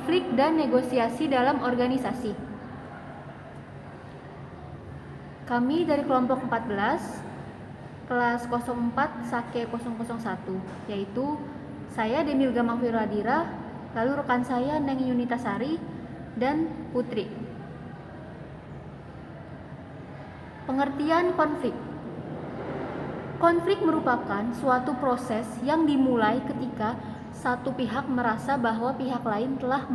konflik dan negosiasi dalam organisasi. Kami dari kelompok 14, kelas 04 Sake 001, yaitu saya Demilga Mahfiradira, lalu rekan saya Neng Yunitasari dan Putri. Pengertian konflik. Konflik merupakan suatu proses yang dimulai ketika satu pihak merasa bahwa pihak lain telah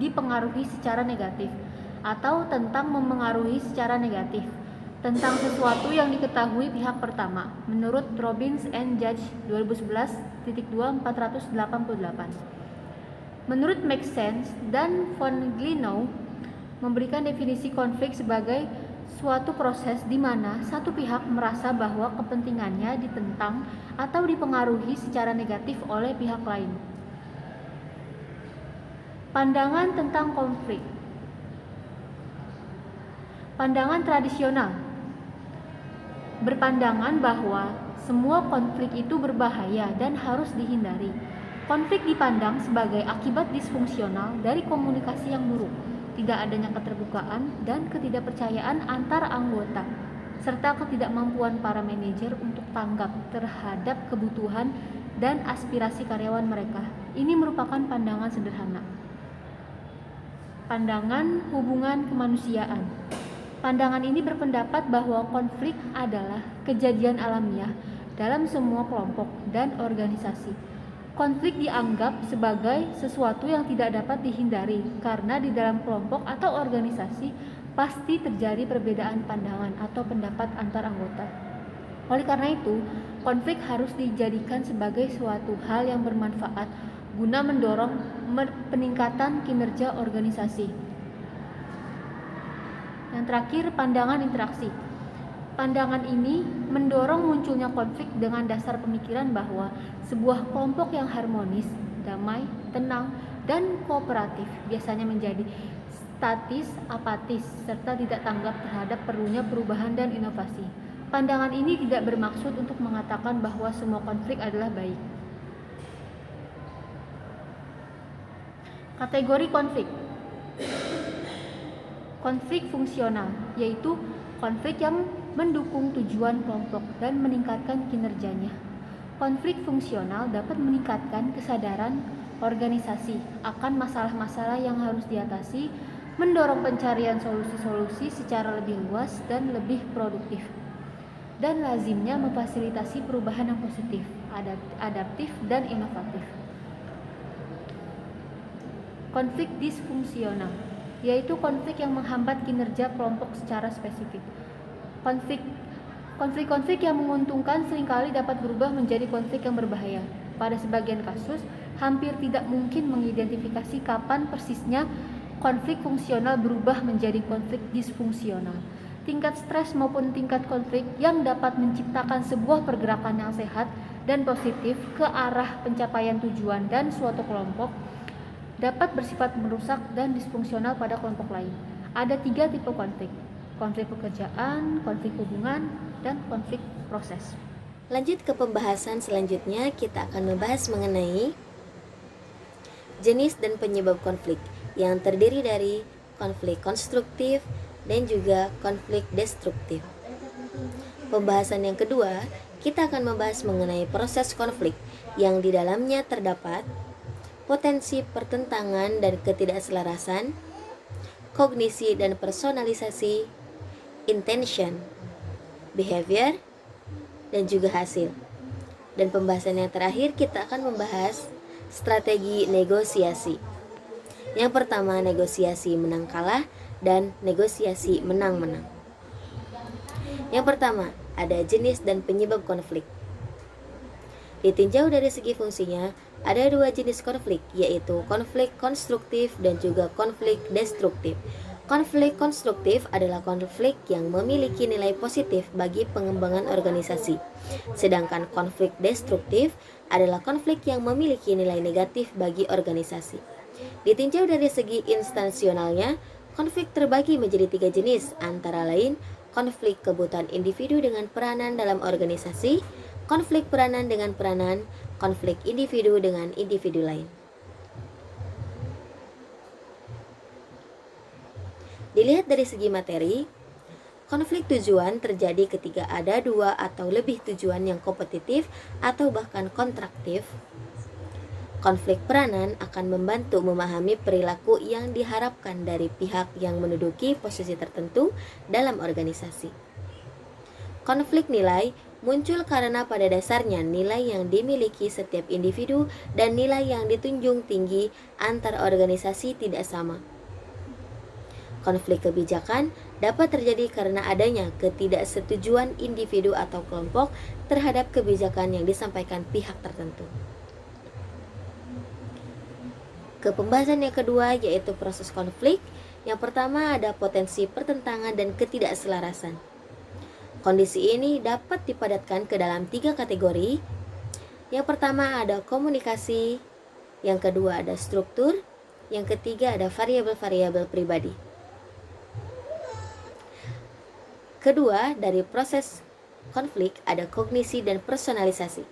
dipengaruhi secara negatif atau tentang memengaruhi secara negatif tentang sesuatu yang diketahui pihak pertama, menurut Robbins and Judge 2011.2.488. Menurut Make Sense dan von Glenow memberikan definisi konflik sebagai suatu proses di mana satu pihak merasa bahwa kepentingannya ditentang atau dipengaruhi secara negatif oleh pihak lain. Pandangan tentang konflik. Pandangan tradisional berpandangan bahwa semua konflik itu berbahaya dan harus dihindari. Konflik dipandang sebagai akibat disfungsional dari komunikasi yang buruk, tidak adanya keterbukaan dan ketidakpercayaan antar anggota, serta ketidakmampuan para manajer untuk tanggap terhadap kebutuhan dan aspirasi karyawan mereka. Ini merupakan pandangan sederhana. Pandangan hubungan kemanusiaan. Pandangan ini berpendapat bahwa konflik adalah kejadian alamiah dalam semua kelompok dan organisasi. Konflik dianggap sebagai sesuatu yang tidak dapat dihindari karena di dalam kelompok atau organisasi pasti terjadi perbedaan pandangan atau pendapat antar anggota. Oleh karena itu, konflik harus dijadikan sebagai suatu hal yang bermanfaat guna mendorong peningkatan kinerja organisasi. Yang terakhir, pandangan interaksi. Pandangan ini mendorong munculnya konflik dengan dasar pemikiran bahwa sebuah kelompok yang harmonis, damai, tenang, dan kooperatif biasanya menjadi statis, apatis, serta tidak tanggap terhadap perlunya perubahan dan inovasi. Pandangan ini tidak bermaksud untuk mengatakan bahwa semua konflik adalah baik. Kategori konflik. Konflik fungsional, yaitu konflik yang mendukung tujuan kelompok dan meningkatkan kinerjanya. Konflik fungsional dapat meningkatkan kesadaran organisasi akan masalah-masalah yang harus diatasi, mendorong pencarian solusi-solusi secara lebih luas dan lebih produktif, dan lazimnya memfasilitasi perubahan yang positif, adaptif, dan inovatif. Konflik disfungsional, yaitu konflik yang menghambat kinerja kelompok secara spesifik. Konflik-konflik yang menguntungkan seringkali dapat berubah menjadi konflik yang berbahaya. Pada sebagian kasus, hampir tidak mungkin mengidentifikasi kapan persisnya konflik fungsional berubah menjadi konflik disfungsional. Tingkat stres maupun tingkat konflik yang dapat menciptakan sebuah pergerakan yang sehat dan positif ke arah pencapaian tujuan dan suatu kelompok dapat bersifat merusak dan disfungsional pada kelompok lain. Ada 3 tipe konflik: konflik pekerjaan, konflik hubungan, dan konflik proses. Lanjut ke pembahasan selanjutnya, kita akan membahas mengenai jenis dan penyebab konflik yang terdiri dari konflik konstruktif dan juga konflik destruktif. Pembahasan yang kedua, kita akan membahas mengenai proses konflik yang di dalamnya terdapat potensi pertentangan dan ketidakselarasan, kognisi dan personalisasi, intention, behavior, dan juga hasil. Dan pembahasan yang terakhir kita akan membahas strategi negosiasi. Yang pertama, negosiasi menang kalah dan negosiasi menang-menang. Yang pertama, ada jenis dan penyebab konflik. Ditinjau dari segi fungsinya, ada 2 jenis konflik, yaitu konflik konstruktif dan juga konflik destruktif. Konflik konstruktif adalah konflik yang memiliki nilai positif bagi pengembangan organisasi, sedangkan konflik destruktif adalah konflik yang memiliki nilai negatif bagi organisasi. Ditinjau dari segi instansionalnya, konflik terbagi menjadi 3 jenis, antara lain konflik kebutuhan individu dengan peranan dalam organisasi, konflik peranan dengan peranan, konflik individu dengan individu lain. Dilihat dari segi materi, konflik tujuan terjadi ketika ada dua atau lebih tujuan yang kompetitif atau bahkan kontraktif. Konflik peranan akan membantu memahami perilaku yang diharapkan dari pihak yang menduduki posisi tertentu dalam organisasi. Konflik nilai muncul karena pada dasarnya nilai yang dimiliki setiap individu dan nilai yang ditunjung tinggi antar organisasi tidak sama. Konflik kebijakan dapat terjadi karena adanya ketidaksetujuan individu atau kelompok terhadap kebijakan yang disampaikan pihak tertentu. Ke pembahasan yang kedua, yaitu proses konflik. Yang pertama ada potensi pertentangan dan ketidakselarasan. Kondisi ini dapat dipadatkan ke dalam 3 kategori. Yang pertama ada komunikasi, yang kedua ada struktur, yang ketiga ada variabel-variabel pribadi. Kedua, dari proses konflik ada kognisi dan personalisasi.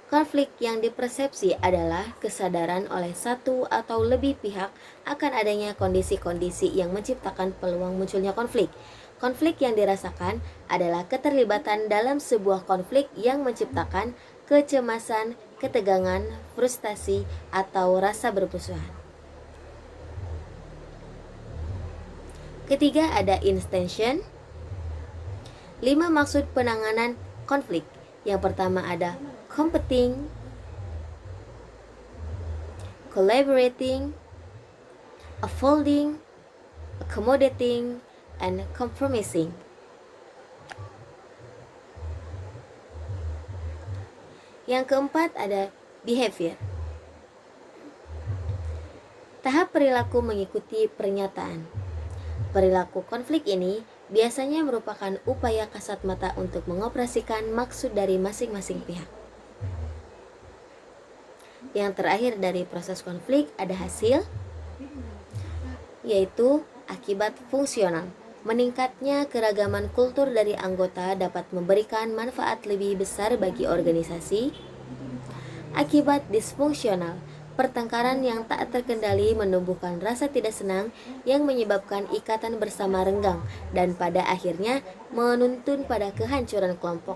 Konflik yang dipersepsi adalah kesadaran oleh satu atau lebih pihak akan adanya kondisi-kondisi yang menciptakan peluang munculnya konflik. Konflik yang dirasakan adalah keterlibatan dalam sebuah konflik yang menciptakan kecemasan, ketegangan, frustasi, atau rasa bermusuhan. Ketiga ada intention. 5 maksud penanganan konflik. Yang pertama ada competing, collaborating, upholding, accommodating, and compromising. Yang keempat ada behavior. Tahap perilaku mengikuti pernyataan. Perilaku konflik ini biasanya merupakan upaya kasat mata untuk mengoperasikan maksud dari masing-masing pihak. Yang terakhir dari proses konflik ada hasil, yaitu akibat fungsional. Meningkatnya keragaman kultur dari anggota dapat memberikan manfaat lebih besar bagi organisasi. Akibat disfungsional, pertengkaran yang tak terkendali menumbuhkan rasa tidak senang yang menyebabkan ikatan bersama renggang dan pada akhirnya menuntun pada kehancuran kelompok.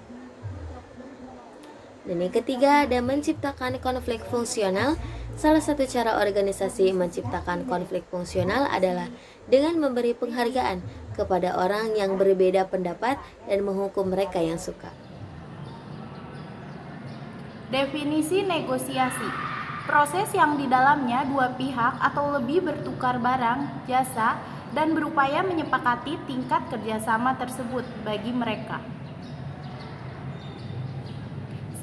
Dan yang ketiga ada menciptakan konflik fungsional. Salah satu cara organisasi menciptakan konflik fungsional adalah dengan memberi penghargaan kepada orang yang berbeda pendapat dan menghukum mereka yang suka. Definisi negosiasi. Proses yang di dalamnya dua pihak atau lebih bertukar barang, jasa, dan berupaya menyepakati tingkat kerjasama tersebut bagi mereka.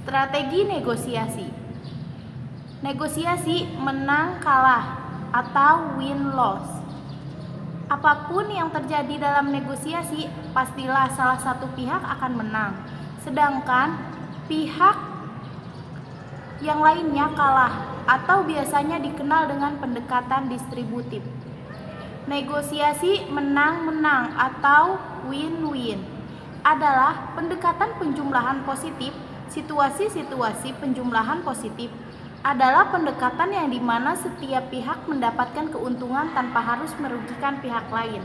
Strategi negosiasi. Negosiasi menang kalah atau win-loss. Apapun yang terjadi dalam negosiasi, pastilah salah satu pihak akan menang, sedangkan pihak yang lainnya kalah, atau biasanya dikenal dengan pendekatan distributif. Negosiasi menang-menang atau win-win adalah pendekatan penjumlahan positif. Situasi-situasi penjumlahan positif adalah pendekatan yang dimana setiap pihak mendapatkan keuntungan tanpa harus merugikan pihak lain.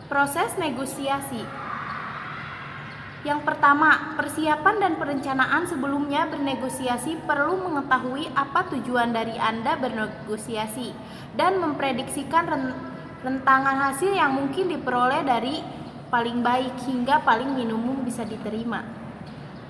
Proses negosiasi. Yang pertama, persiapan dan perencanaan sebelumnya bernegosiasi perlu mengetahui apa tujuan dari Anda bernegosiasi dan memprediksikan rentangan hasil yang mungkin diperoleh dari paling baik hingga paling minimum bisa diterima.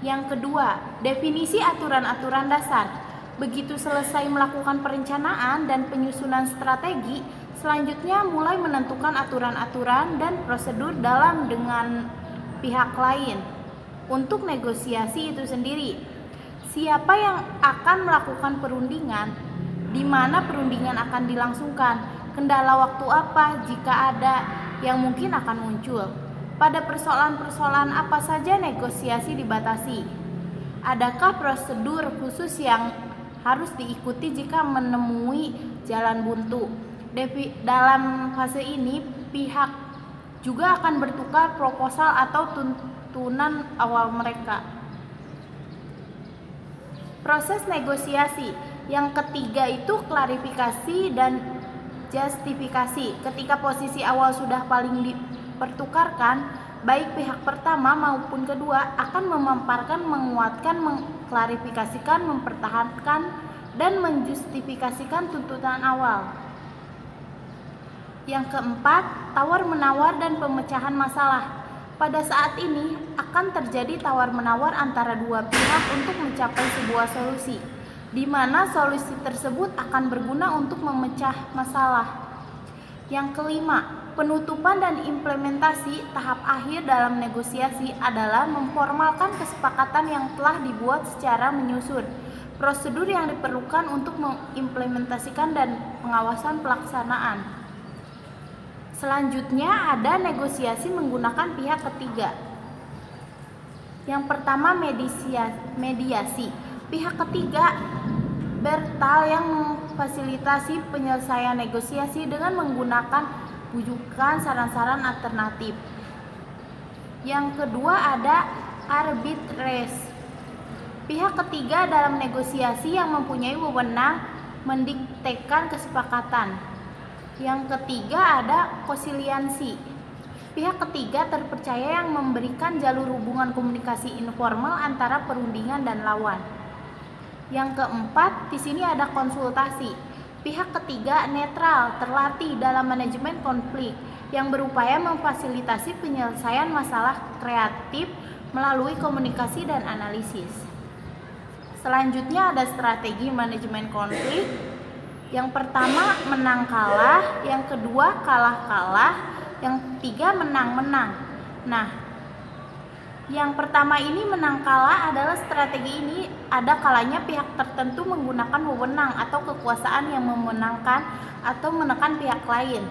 Yang kedua, definisi aturan-aturan dasar. Begitu selesai melakukan perencanaan dan penyusunan strategi, selanjutnya mulai menentukan aturan-aturan dan prosedur dalam dengan pihak lain untuk negosiasi itu sendiri. Siapa yang akan melakukan perundingan, di mana perundingan akan dilangsungkan, kendala waktu apa jika ada yang mungkin akan muncul. Pada persoalan-persoalan apa saja negosiasi dibatasi? Adakah prosedur khusus yang harus diikuti jika menemui jalan buntu? Dalam fase ini, pihak juga akan bertukar proposal atau tuntunan awal mereka. Proses negosiasi. Yang ketiga itu klarifikasi dan Justifikasi. Ketika posisi awal sudah paling dipertukarkan, baik pihak pertama maupun kedua akan memaparkan, menguatkan, mengklarifikasikan, mempertahankan, dan menjustifikasikan tuntutan awal. Yang keempat, tawar-menawar dan pemecahan masalah. Pada saat ini akan terjadi tawar-menawar antara dua pihak untuk mencapai sebuah solusi, di mana solusi tersebut akan berguna untuk memecah masalah. Yang kelima, penutupan dan implementasi. Tahap akhir dalam negosiasi adalah memformalkan kesepakatan yang telah dibuat secara menyusun, prosedur yang diperlukan untuk mengimplementasikan dan pengawasan pelaksanaan. Selanjutnya ada negosiasi menggunakan pihak ketiga. Yang pertama, mediasi. Pihak ketiga bertal yang memfasilitasi penyelesaian negosiasi dengan menggunakan bujukan, saran-saran alternatif. Yang kedua ada arbitrase. Pihak ketiga dalam negosiasi yang mempunyai wewenang mendiktekan kesepakatan. Yang ketiga ada konsiliasi. Pihak ketiga terpercaya yang memberikan jalur hubungan komunikasi informal antara perundingan dan lawan. Yang keempat, di sini ada konsultasi. Pihak ketiga netral, terlatih dalam manajemen konflik yang berupaya memfasilitasi penyelesaian masalah kreatif melalui komunikasi dan analisis. Selanjutnya ada strategi manajemen konflik. Yang pertama menang kalah, yang kedua kalah kalah, yang ketiga menang-menang. Nah, yang pertama ini menang kalah adalah strategi ini ada kalanya pihak tertentu menggunakan wewenang atau kekuasaan yang memenangkan atau menekan pihak lain.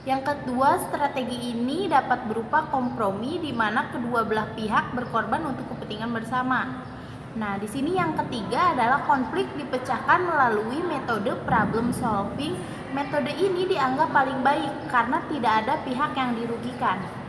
Yang kedua, strategi ini dapat berupa kompromi di mana kedua belah pihak berkorban untuk kepentingan bersama. Nah, di sini yang ketiga adalah konflik dipecahkan melalui metode problem solving. Metode ini dianggap paling baik karena tidak ada pihak yang dirugikan.